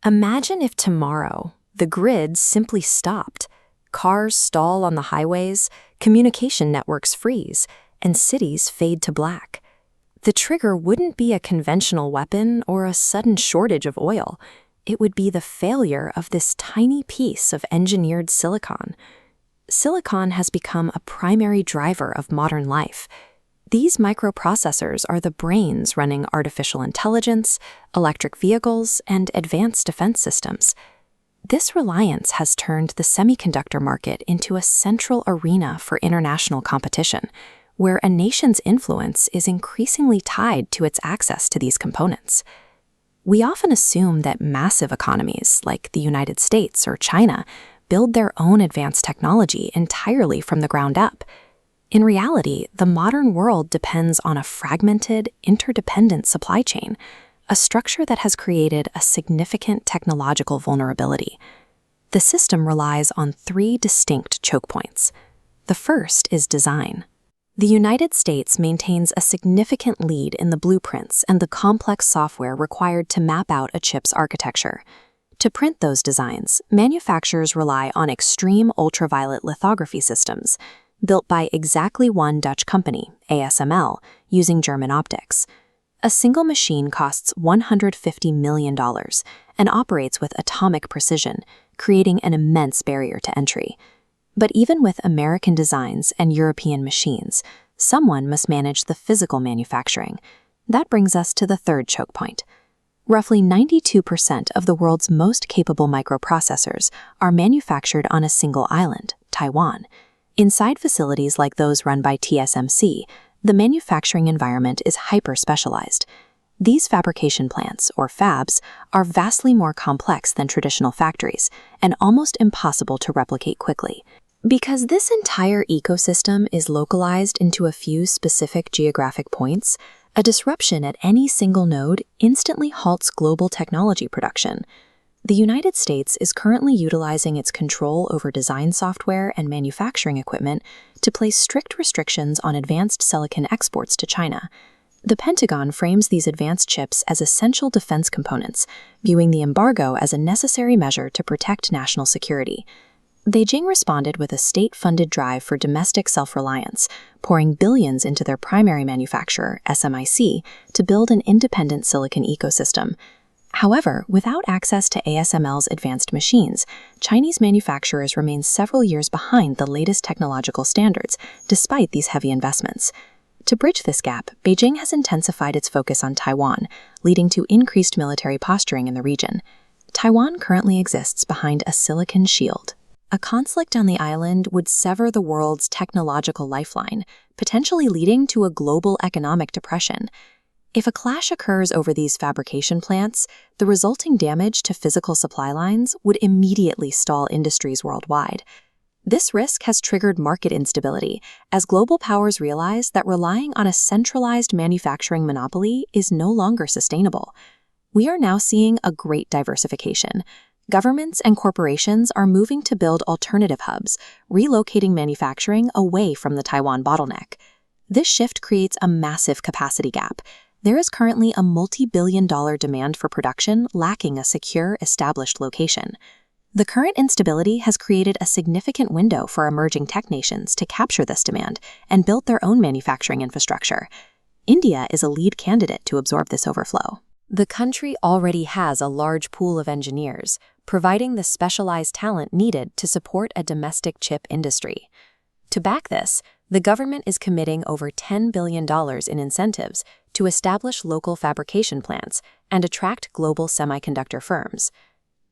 Imagine if tomorrow the grid simply stopped. Cars stall on the highways, communication networks freeze, and cities fade to black. The trigger wouldn't be a conventional weapon or a sudden shortage of oil. It would be the failure of this tiny piece of engineered silicon. Silicon has become a primary driver of modern life. These microprocessors are the brains running artificial intelligence, electric vehicles, and advanced defense systems. This reliance has turned the semiconductor market into a central arena for international competition, where a nation's influence is increasingly tied to its access to these components. We often assume that massive economies, like the United States or China, build their own advanced technology entirely from the ground up. In reality, the modern world depends on a fragmented, interdependent supply chain, a structure that has created a significant technological vulnerability. The system relies on three distinct choke points. The first is design. The United States maintains a significant lead in the blueprints and the complex software required to map out a chip's architecture. To print those designs, manufacturers rely on extreme ultraviolet lithography systems, built by exactly one Dutch company, ASML, using German optics. A single machine costs $150 million and operates with atomic precision, creating an immense barrier to entry. But even with American designs and European machines, someone must manage the physical manufacturing. That brings us to the third choke point. Roughly 92% of the world's most capable microprocessors are manufactured on a single island, Taiwan. Inside facilities like those run by TSMC, the manufacturing environment is hyper-specialized. These fabrication plants, or fabs, are vastly more complex than traditional factories and almost impossible to replicate quickly. Because this entire ecosystem is localized into a few specific geographic points, a disruption at any single node instantly halts global technology production. The United States is currently utilizing its control over design software and manufacturing equipment to place strict restrictions on advanced silicon exports to China. The Pentagon frames these advanced chips as essential defense components, viewing the embargo as a necessary measure to protect national security. Beijing responded with a state-funded drive for domestic self-reliance, pouring billions into their primary manufacturer, SMIC, to build an independent silicon ecosystem. However, without access to ASML's advanced machines, Chinese manufacturers remain several years behind the latest technological standards, despite these heavy investments. To bridge this gap, Beijing has intensified its focus on Taiwan, leading to increased military posturing in the region. Taiwan currently exists behind a silicon shield. A conflict on the island would sever the world's technological lifeline, potentially leading to a global economic depression. If a clash occurs over these fabrication plants, the resulting damage to physical supply lines would immediately stall industries worldwide. This risk has triggered market instability, as global powers realize that relying on a centralized manufacturing monopoly is no longer sustainable. We are now seeing a great diversification. Governments and corporations are moving to build alternative hubs, relocating manufacturing away from the Taiwan bottleneck. This shift creates a massive capacity gap. There is currently a multi-billion-dollar demand for production lacking a secure, established location. The current instability has created a significant window for emerging tech nations to capture this demand and build their own manufacturing infrastructure. India is a lead candidate to absorb this overflow. The country already has a large pool of engineers, providing the specialized talent needed to support a domestic chip industry. To back this, the government is committing over $10 billion in incentives to establish local fabrication plants and attract global semiconductor firms.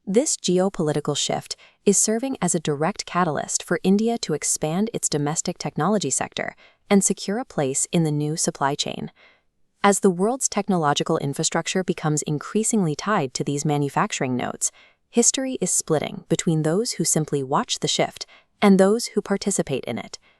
This geopolitical shift is serving as a direct catalyst for India to expand its domestic technology sector and secure a place in the new supply chain. As the world's technological infrastructure becomes increasingly tied to these manufacturing nodes, history is splitting between those who simply watch the shift and those who participate in it.